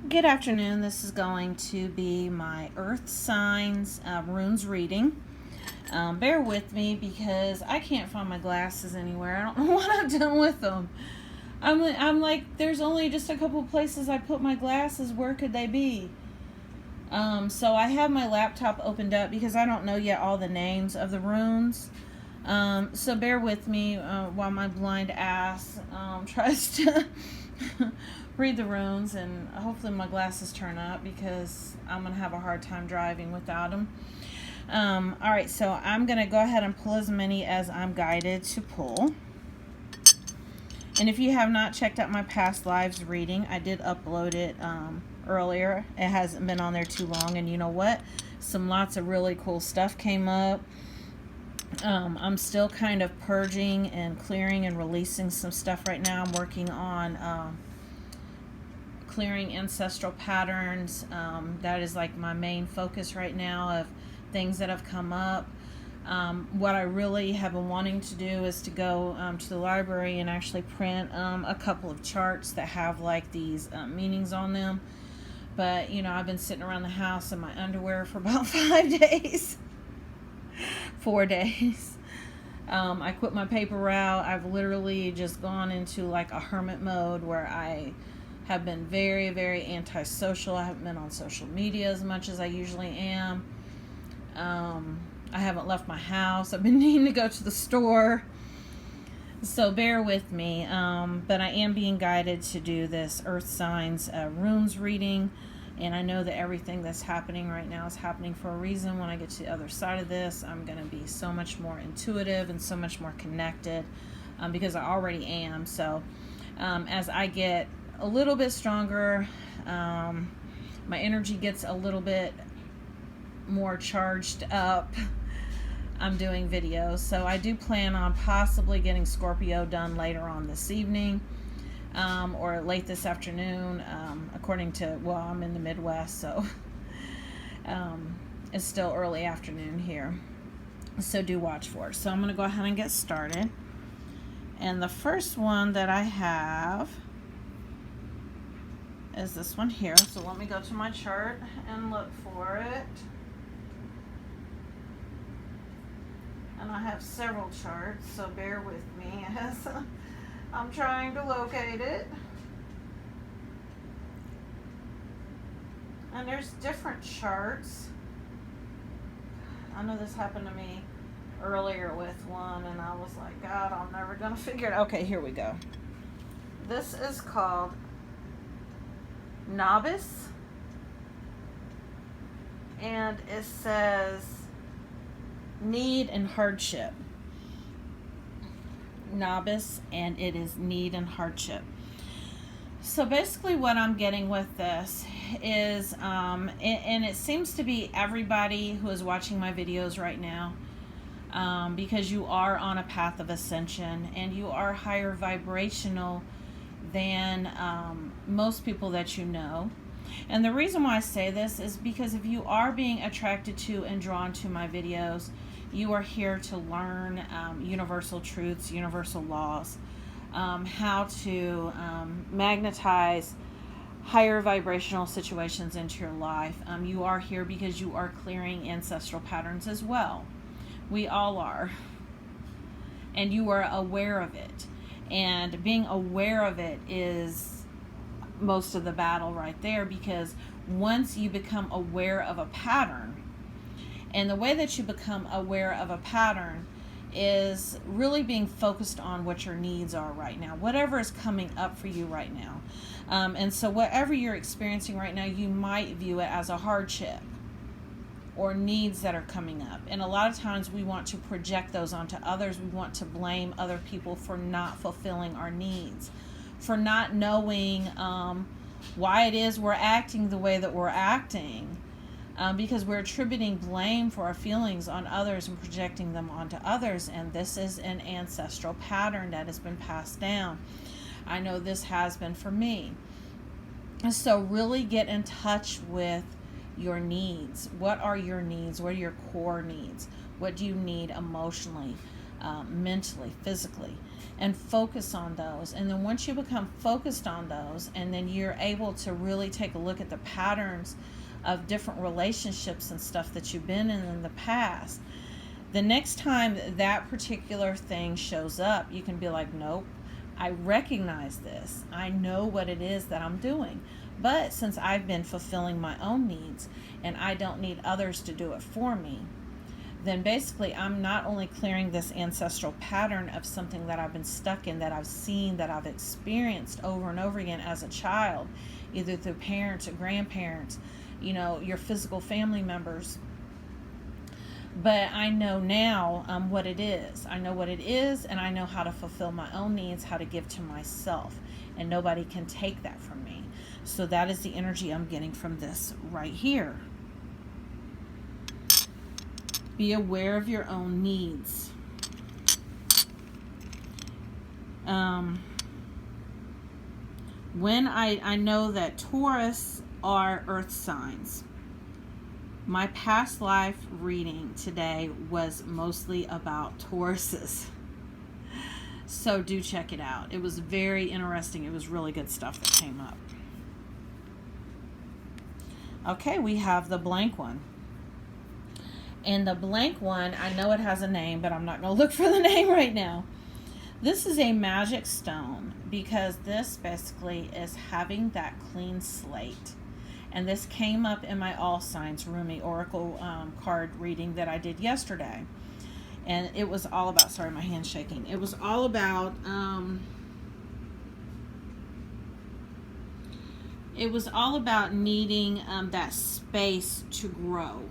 Good afternoon. This is going to be my Earth Signs runes reading. Bear with me because I can't find my glasses anywhere. I don't know what I've done with them. I'm like, there's only just a couple places I put my glasses. Where could they be? So I have my laptop opened up because I don't know yet all the names of the runes. So bear with me while my blind ass tries to read the runes, and hopefully my glasses turn up because I'm going to have a hard time driving without them. Alright, so I'm going to go ahead and pull as many as I'm guided to pull. And if you have not checked out my past lives reading, I did upload it earlier. It hasn't been on there too long, and you know what? Lots of really cool stuff came up. I'm still kind of purging and clearing and releasing some stuff right now. I'm working on clearing ancestral patterns. That is like my main focus right now of things that have come up. What I really have been wanting to do is to go to the library and actually print a couple of charts that have like these meanings on them. But you know, I've been sitting around the house in my underwear for about 5 days. 4 days. I quit my paper route. I've literally just gone into like a hermit mode where I have been very, very antisocial. I haven't been on social media as much as I usually am. I haven't left my house. I've been needing to go to the store. So bear with me. But I am being guided to do this Earth Signs runes reading. And I know that everything that's happening right now is happening for a reason. When I get to the other side of this, I'm going to be so much more intuitive and so much more connected because I already am. So as I get a little bit stronger, my energy gets a little bit more charged up, I'm doing videos. So I do plan on possibly getting Scorpio done later on this evening. Or late this afternoon, according to, well, I'm in the Midwest, so it's still early afternoon here. So do watch for it. So I'm going to go ahead and get started. And the first one that I have is this one here. So let me go to my chart and look for it. And I have several charts, so bear with me as I'm trying to locate it. And there's different charts. I know this happened to me earlier with one, and I was like, God, I'm never going to figure it out. Okay, here we go. This is called Novice. And it says need and hardship. Novice, and it is need and hardship. So basically what I'm getting with this is and it seems to be everybody who is watching my videos right now, because you are on a path of ascension and you are higher vibrational than most people that you know. And the reason why I say this is because if you are being attracted to and drawn to my videos, you are here to learn universal truths, universal laws, how to magnetize higher vibrational situations into your life. You are here because you are clearing ancestral patterns as well. We all are. And you are aware of it. And being aware of it is most of the battle right there, because once you become aware of a pattern, and the way that you become aware of a pattern is really being focused on what your needs are right now, whatever is coming up for you right now. And so whatever you're experiencing right now, you might view it as a hardship or needs that are coming up. And a lot of times we want to project those onto others. We want to blame other people for not fulfilling our needs, for not knowing why it is we're acting the way that we're acting. Because we're attributing blame for our feelings on others and projecting them onto others. And this is an ancestral pattern that has been passed down. I know this has been for me. So really get in touch with your needs. What are your needs? What are your core needs? What do you need emotionally? mentally, physically, and focus on those. And then once you become focused on those, and then you're able to really take a look at the patterns of different relationships and stuff that you've been in the past, the next time that particular thing shows up, you can be like, nope, I recognize this. I know what it is that I'm doing. But since I've been fulfilling my own needs and I don't need others to do it for me, then basically I'm not only clearing this ancestral pattern of something that I've been stuck in, that I've seen, that I've experienced over and over again as a child, either through parents or grandparents, your physical family members. But I know now what it is. I know what it is, and I know how to fulfill my own needs, how to give to myself. And nobody can take that from me. So that is the energy I'm getting from this right here. Be aware of your own needs. When I know that Taurus are earth signs. My past life reading today was mostly about Tauruses. So do check it out. It was very interesting. It was really good stuff that came up. Okay, we have the blank one. And the blank one, I know it has a name, but I'm not going to look for the name right now. This is a magic stone because this basically is having that clean slate. And this came up in my All Signs Rumi Oracle card reading that I did yesterday. And it was all about, sorry, my hand's shaking. It was all about, needing that space to grow.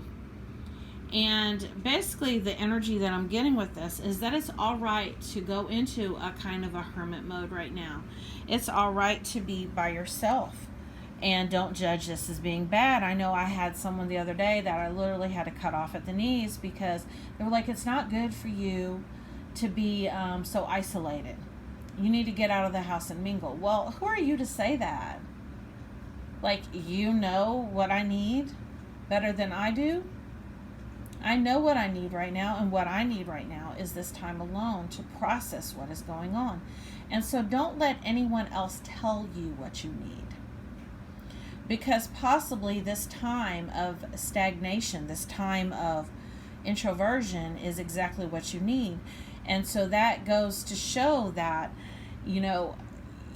And basically the energy that I'm getting with this is that it's all right to go into a kind of a hermit mode right now. It's all right to be by yourself. And don't judge this as being bad. I know I had someone the other day that I literally had to cut off at the knees because they were like, it's not good for you to be so isolated. You need to get out of the house and mingle. Well, who are you to say that? Like, you know what I need better than I do? I know what I need right now, and what I need right now is this time alone to process what is going on. And so don't let anyone else tell you what you need. Because possibly this time of stagnation, this time of introversion is exactly what you need. And so that goes to show that, you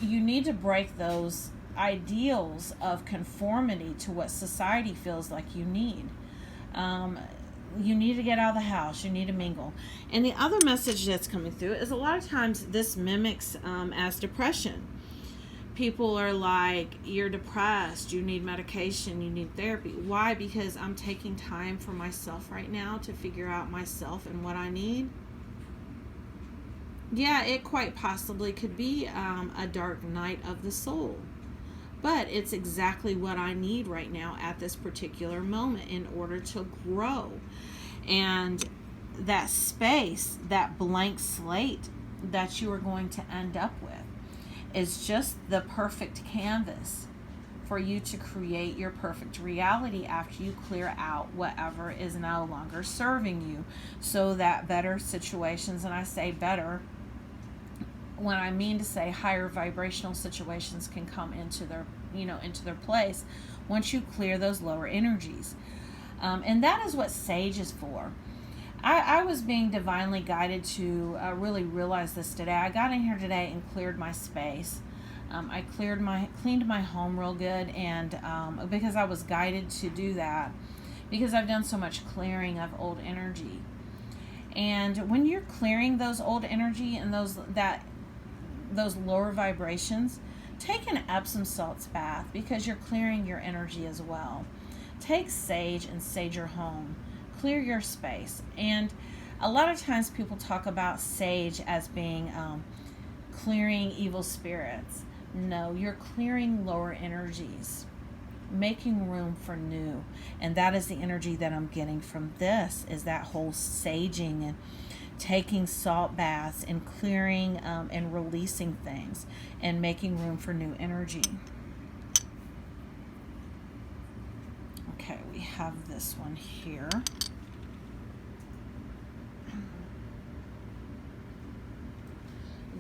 need to break those ideals of conformity to what society feels like you need. You need to get out of the house. You need to mingle. And the other message that's coming through is a lot of times this mimics as depression. People are like, you're depressed, you need medication, you need therapy. Why? Because I'm taking time for myself right now to figure out myself and what I need. Yeah, it quite possibly could be a dark night of the soul. But it's exactly what I need right now at this particular moment in order to grow. And that space, that blank slate that you are going to end up with, is just the perfect canvas for you to create your perfect reality after you clear out whatever is no longer serving you, so that better situations, and I say better when I mean to say higher vibrational situations, can come into their place once you clear those lower energies. And that is what sage is for. I was being divinely guided to really realize this today. I got in here today and cleared my space. I cleaned my home real good, and because I was guided to do that, because I've done so much clearing of old energy. And when you're clearing those old energy and those lower vibrations, take an Epsom salts bath because you're clearing your energy as well. Take sage and sage your home. Clear your space. And a lot of times people talk about sage as being clearing evil spirits. No, you're clearing lower energies, making room for new. And that is the energy that I'm getting from this, is that whole saging and taking salt baths and clearing and releasing things and making room for new energy. Okay, we have this one here.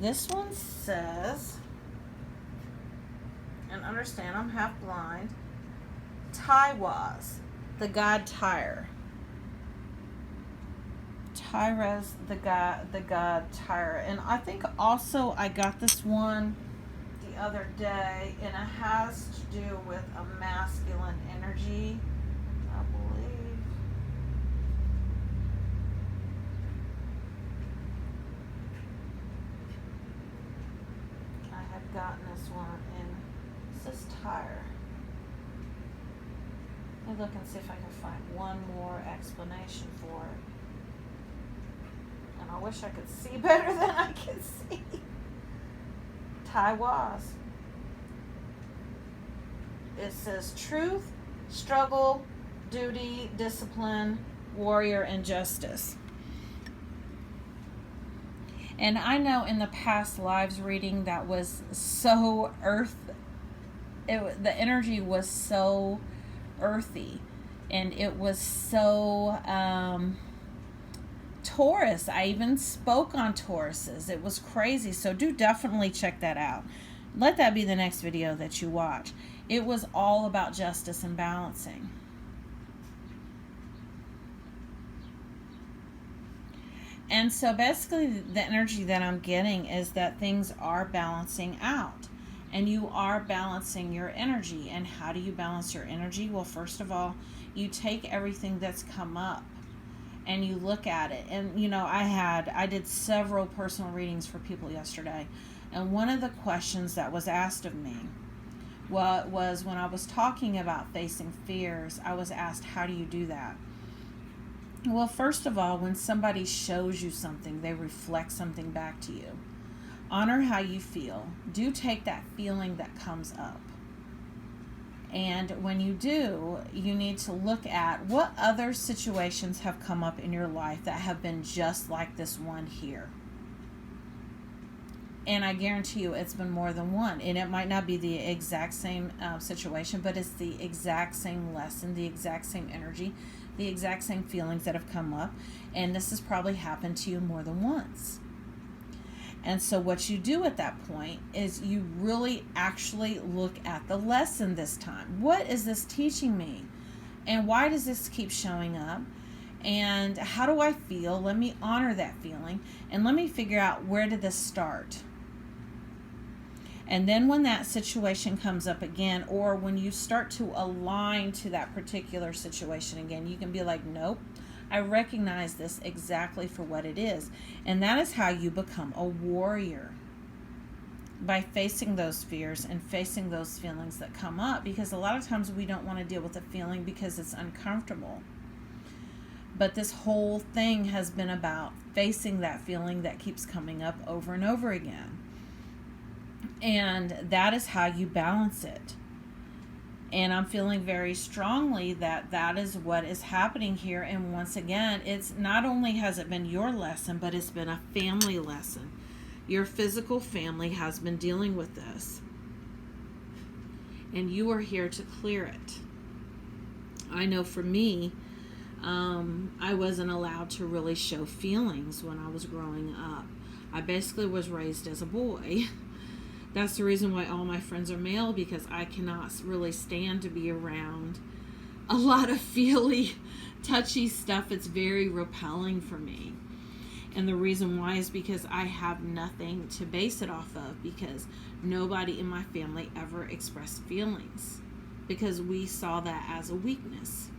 This one says, and understand I'm half blind, Tywaz, the god Tyre. Tyres, the god Tyre. And I think also I got this one the other day, and it has to do with a masculine energy, I believe. I had gotten this one, and it says Tyre. Let me look and see if I can find one more explanation for it. And I wish I could see better than I can see. Tywaz. It says truth, struggle, duty, discipline, warrior, and justice. And I know in the past lives reading that was so the energy was so earthy, and it was so Taurus. I even spoke on Tauruses. It was crazy. So do definitely check that out. Let that be the next video that you watch. It was all about justice and balancing. And so basically the energy that I'm getting is that things are balancing out. And you are balancing your energy. And how do you balance your energy? Well, first of all, you take everything that's come up and you look at it. And you know, I did several personal readings for people yesterday, and one of the questions that was asked of me was when I was talking about facing fears, I was asked, how do you do that? Well, first of all, when somebody shows you something, they reflect something back to you. Honor how you feel. Do take that feeling that comes up. And when you do, you need to look at what other situations have come up in your life that have been just like this one here. And I guarantee you it's been more than one. And it might not be the exact same situation, but it's the exact same lesson, the exact same energy, the exact same feelings that have come up. And this has probably happened to you more than once. And so what you do at that point is you really actually look at the lesson this time. What is this teaching me? And why does this keep showing up? And how do I feel? Let me honor that feeling. And let me figure out, where did this start? And then when that situation comes up again, or when you start to align to that particular situation again, you can be like, nope, I recognize this exactly for what it is. And that is how you become a warrior, by facing those fears and facing those feelings that come up. Because a lot of times we don't want to deal with a feeling because it's uncomfortable. But this whole thing has been about facing that feeling that keeps coming up over and over again. And that is how you balance it. And I'm feeling very strongly that that is what is happening here. And once again, it's not only has it been your lesson, but it's been a family lesson. Your physical family has been dealing with this. And you are here to clear it. I know for me, I wasn't allowed to really show feelings when I was growing up. I basically was raised as a boy. That's the reason why all my friends are male, because I cannot really stand to be around a lot of feely, touchy stuff. It's very repelling for me. And the reason why is because I have nothing to base it off of, because nobody in my family ever expressed feelings, because we saw that as a weakness.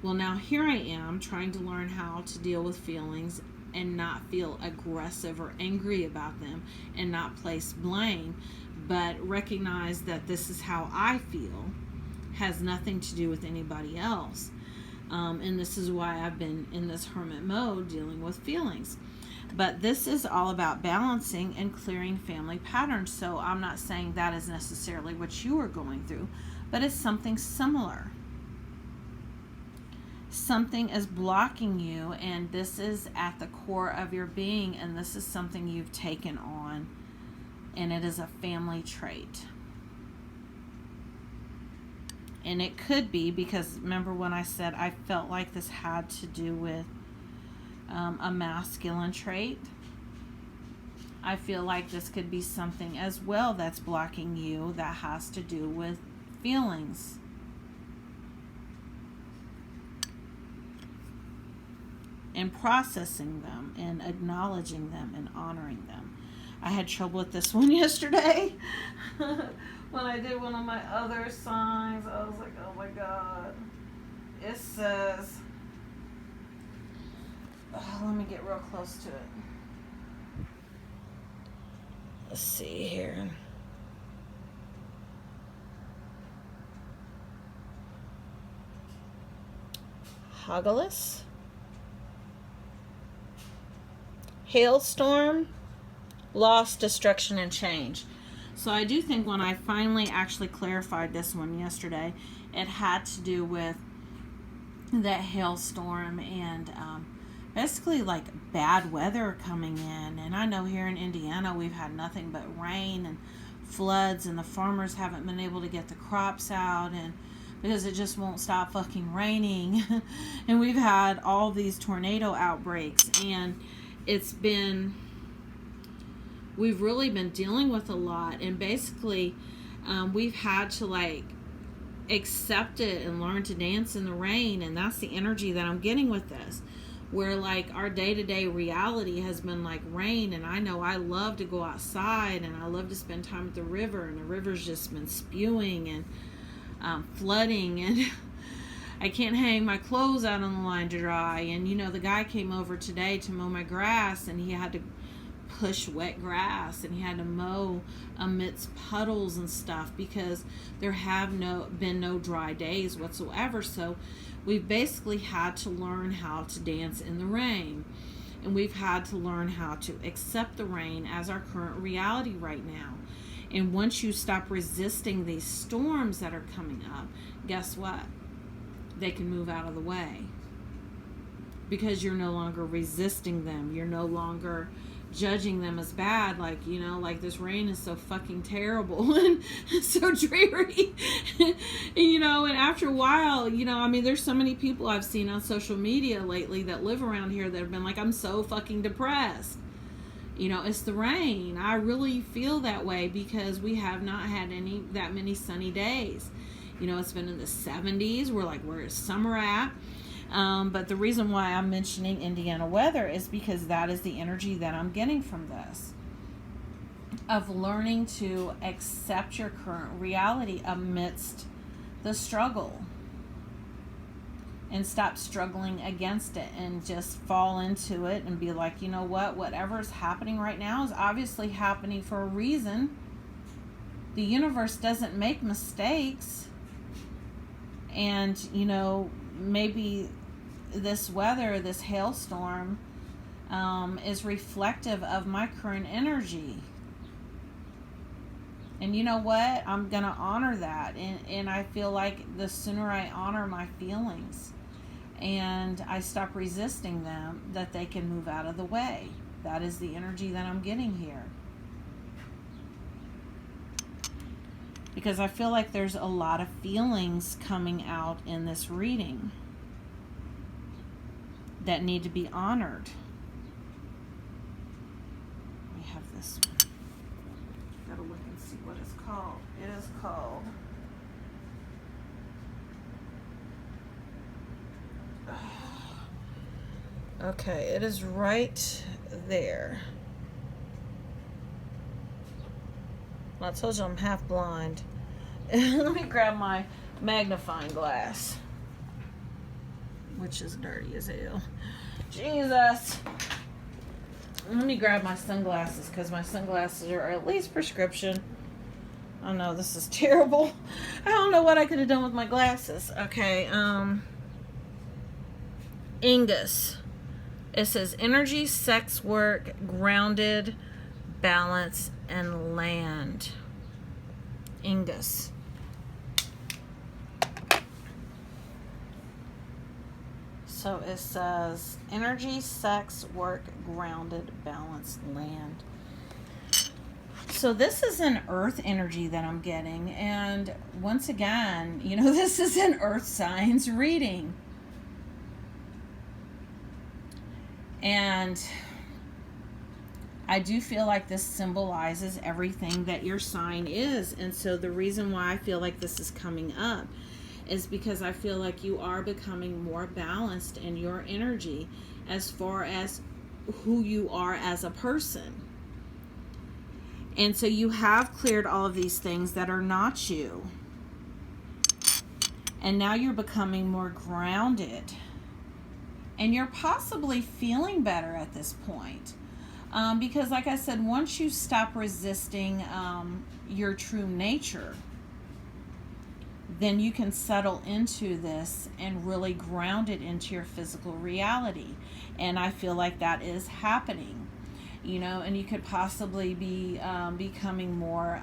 Well, now here I am trying to learn how to deal with feelings and not feel aggressive or angry about them, and not place blame, but recognize that this is how I feel, has nothing to do with anybody else. And this is why I've been in this hermit mode dealing with feelings. But this is all about balancing and clearing family patterns. So I'm not saying that is necessarily what you are going through, but it's something similar. Something is blocking you, and this is at the core of your being, and this is something you've taken on, and it is a family trait. And it could be because, remember when I said I felt like this had to do with a masculine trait? I feel like this could be something as well that's blocking you that has to do with feelings. And processing them and acknowledging them and honoring them. I had trouble with this one yesterday. When I did one of my other signs, I was like, oh my God. It says, let me get real close to it. Let's see here. Hagalus. Hailstorm, loss, destruction, and change. So I do think when I finally actually clarified this one yesterday, it had to do with that hailstorm and basically like bad weather coming in. And I know here in Indiana we've had nothing but rain and floods, and the farmers haven't been able to get the crops out, and because it just won't stop fucking raining. And we've had all these tornado outbreaks, and we've really been dealing with a lot. And basically we've had to like accept it and learn to dance in the rain. And that's the energy that I'm getting with this, where like our day-to-day reality has been like rain. And I know I love to go outside and I love to spend time at the river, and the river's just been spewing and flooding, and I can't hang my clothes out on the line to dry. And you know, the guy came over today to mow my grass, and he had to push wet grass, and he had to mow amidst puddles and stuff because there have been no dry days whatsoever. So we've basically had to learn how to dance in the rain, and we've had to learn how to accept the rain as our current reality right now. And once you stop resisting these storms that are coming up, guess what? They can move out of the way, because you're no longer resisting them. You're no longer judging them as bad, like, you know, like this rain is so fucking terrible and so dreary. You know, and after a while, you know, I mean, there's so many people I've seen on social media lately that live around here that have been like, I'm so fucking depressed. You know, it's the rain. I really feel that way because we have not had that many sunny days. You know, it's been in the 70s. We're like, where is summer at? But the reason why I'm mentioning Indiana weather is because that is the energy that I'm getting from this, of learning to accept your current reality amidst the struggle, and stop struggling against it and just fall into it and be like, you know what, whatever's happening right now is obviously happening for a reason. The universe doesn't make mistakes. And, you know, maybe this weather, this hailstorm, is reflective of my current energy. And you know what? I'm going to honor that. And I feel like the sooner I honor my feelings and I stop resisting them, that they can move out of the way. That is the energy that I'm getting here. Because I feel like there's a lot of feelings coming out in this reading that need to be honored. We have this one. Gotta look and see what it's called. It is called okay, it is right there. Well, I told you I'm half blind. Let me grab my magnifying glass, which is dirty as hell. Jesus. Let me grab my sunglasses, because my sunglasses are at least prescription. I know this is terrible. I don't know what I could have done with my glasses. Okay, Ingus. It says energy, sex work, grounded, balance, and land. Ingus. So it says energy, sex, work, grounded, balanced, land. So this is an earth energy that I'm getting. And once again, you know, this is an earth signs reading. And I do feel like this symbolizes everything that your sign is. And so the reason why I feel like this is coming up is because I feel like you are becoming more balanced in your energy as far as who you are as a person. And so you have cleared all of these things that are not you. And now you're becoming more grounded. And you're possibly feeling better at this point. Because like I said, once you stop resisting your true nature, then you can settle into this and really ground it into your physical reality. And I feel like that is happening. You know, and you could possibly be becoming more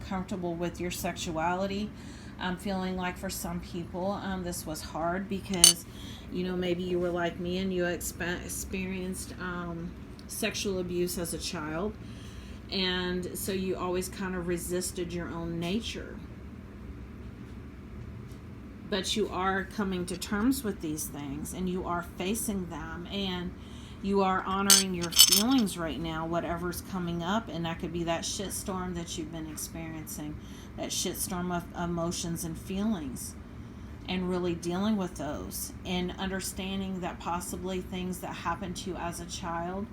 comfortable with your sexuality. I'm feeling like for some people this was hard because, you know, maybe you were like me and you experienced sexual abuse as a child, and so you always kind of resisted your own nature. But you are coming to terms with these things, and you are facing them, and you are honoring your feelings right now, whatever's coming up. And that could be that shitstorm that you've been experiencing, that shitstorm of emotions and feelings, and really dealing with those and understanding that possibly things that happened to you as a child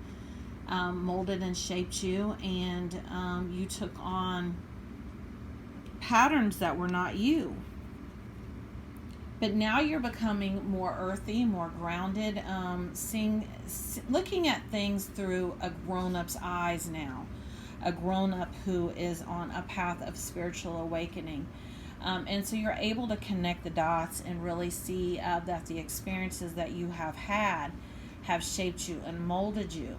molded and shaped you, and you took on patterns that were not you. But now you're becoming more earthy, more grounded, looking at things through a grown-up's eyes now. A grown-up who is on a path of spiritual awakening. And so you're able to connect the dots and really see that the experiences that you have had have shaped you and molded you.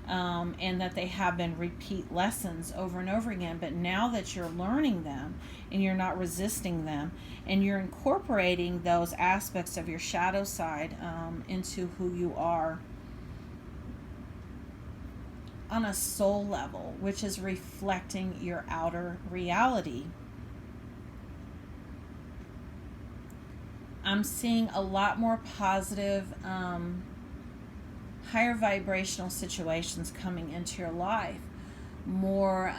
And that they have been repeat lessons over and over again. But now that you're learning them and you're not resisting them, and you're incorporating those aspects of your shadow side into who you are on a soul level, which is reflecting your outer reality. I'm seeing a lot more positive, higher vibrational situations coming into your life, more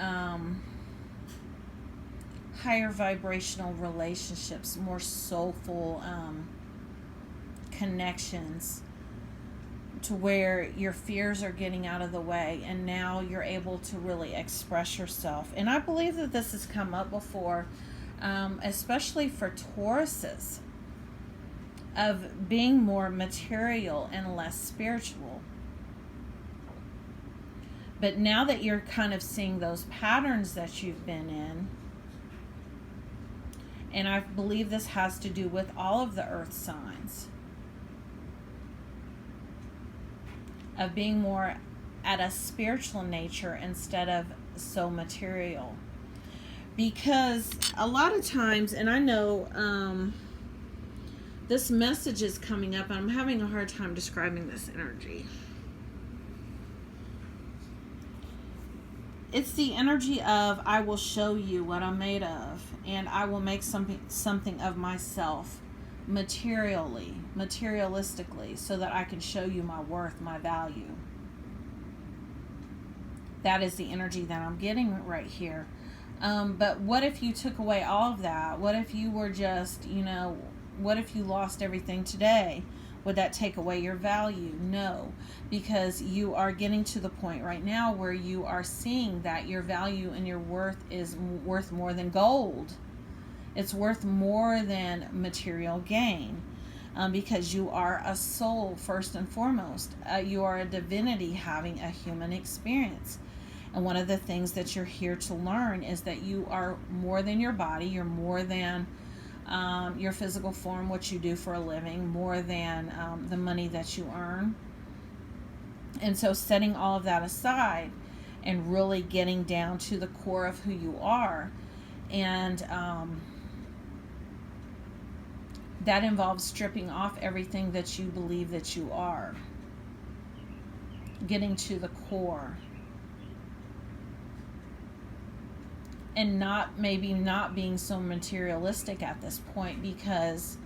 higher vibrational relationships, more soulful connections, to where your fears are getting out of the way, and now you're able to really express yourself. And I believe that this has come up before, especially for Tauruses, of being more material and less spiritual. But now that you're kind of seeing those patterns that you've been in, and I believe this has to do with all of the earth signs, of being more at a spiritual nature instead of so material. Because a lot of times, and I know this message is coming up, and I'm having a hard time describing this energy. It's the energy of, I will show you what I'm made of, and I will make something of myself materialistically, so that I can show you my worth, my value. That is the energy that I'm getting right here. But what if you took away all of that? What if you were just, what if you lost everything today? Would that take away your value? No, because you are getting to the point right now where you are seeing that your value and your worth is worth more than gold. It's worth more than material gain, because you are a soul first and foremost. You are a divinity having a human experience. And one of the things that you're here to learn is that you are more than your body. You're more than your physical form, what you do for a living, more than the money that you earn. And so setting all of that aside and really getting down to the core of who you are, and that involves stripping off everything that you believe that you are, getting to the core, and not being so materialistic at this point, because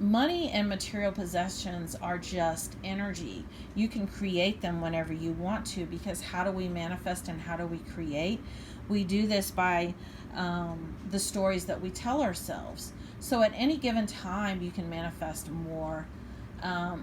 money and material possessions are just energy. You can create them whenever you want to, because how do we manifest and how do we create? We do this by the stories that we tell ourselves. So at any given time, you can manifest more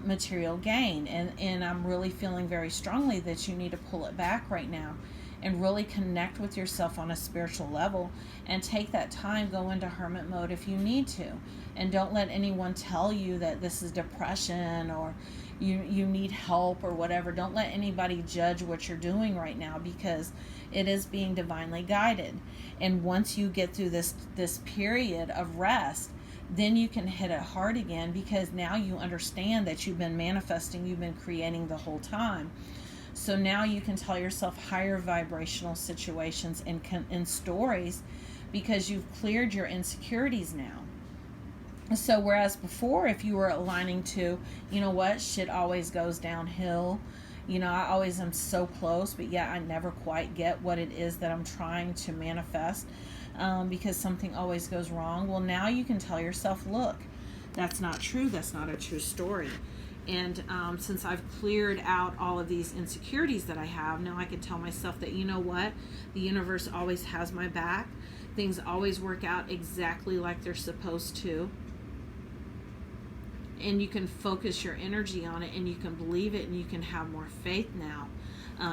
material gain. And I'm really feeling very strongly that you need to pull it back right now and really connect with yourself on a spiritual level, and take that time, go into hermit mode if you need to. And don't let anyone tell you that this is depression or you need help or whatever. Don't let anybody judge what you're doing right now, because it is being divinely guided. And once you get through this period of rest, then you can hit it hard again, because now you understand that you've been manifesting, you've been creating the whole time. So now you can tell yourself higher vibrational situations and stories, because you've cleared your insecurities now. So whereas before, if you were aligning to, you know what, shit always goes downhill, I always am so close, but yet I never quite get what it is that I'm trying to manifest, because something always goes wrong. Well, now you can tell yourself, look, that's not true. That's not a true story. And since I've cleared out all of these insecurities that I have, now I can tell myself that, you know what, the universe always has my back. Things always work out exactly like they're supposed to. And you can focus your energy on it, and you can believe it, and you can have more faith now,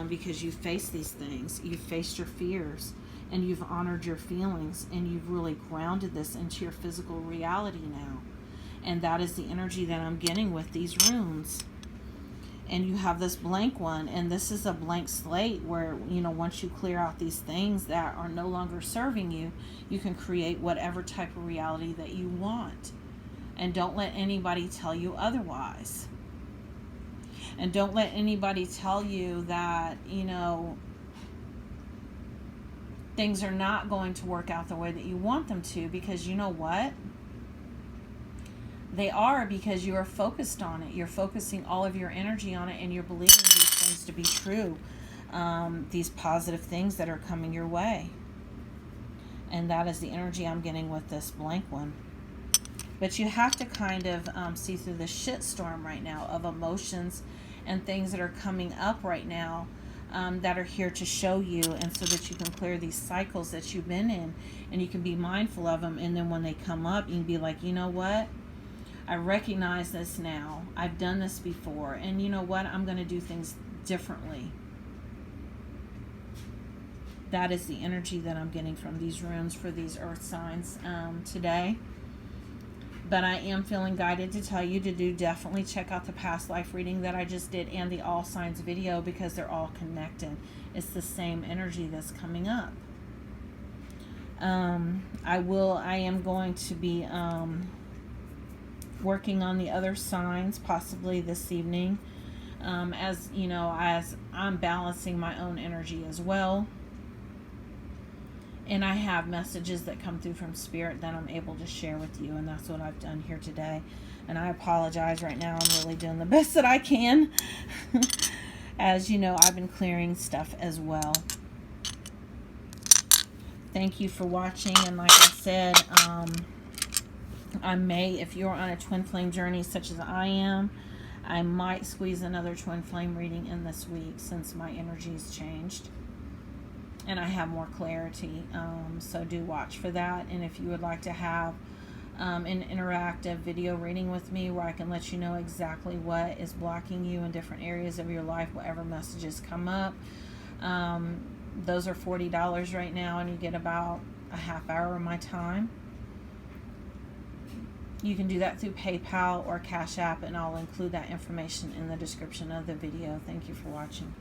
because you've faced these things. You've faced your fears, and you've honored your feelings, and you've really grounded this into your physical reality now. And that is the energy that I'm getting with these runes. And you have this blank one, and this is a blank slate where, once you clear out these things that are no longer serving you, you can create whatever type of reality that you want. And don't let anybody tell you otherwise. And don't let anybody tell you that, things are not going to work out the way that you want them to, because you know what? They are, because you are focused on it. You're focusing all of your energy on it, and you're believing these things to be true. These positive things that are coming your way. And that is the energy I'm getting with this blank one. But you have to kind of see through the shitstorm right now of emotions and things that are coming up right now, that are here to show you, and so that you can clear these cycles that you've been in, and you can be mindful of them. And then when they come up, you can be like, you know what? I recognize this now. I've done this before. And you know what? I'm going to do things differently. That is the energy that I'm getting from these runes for these earth signs today. But I am feeling guided to tell you to definitely check out the past life reading that I just did, and the all signs video, because they're all connected. It's the same energy that's coming up. I am going to be working on the other signs possibly this evening, as I'm balancing my own energy as well. And I have messages that come through from Spirit that I'm able to share with you, and that's what I've done here today. And I apologize right now. I'm really doing the best that I can. As you know, I've been clearing stuff as well. Thank you for watching. And like I said, I may, if you're on a twin flame journey such as I am, I might squeeze another twin flame reading in this week, since my energy's changed and I have more clarity. So do watch for that. And if you would like to have an interactive video reading with me, where I can let you know exactly what is blocking you in different areas of your life, whatever messages come up, those are $40 right now, and you get about a half hour of my time. You can do that through PayPal or Cash App, and I'll include that information in the description of the video. Thank you for watching.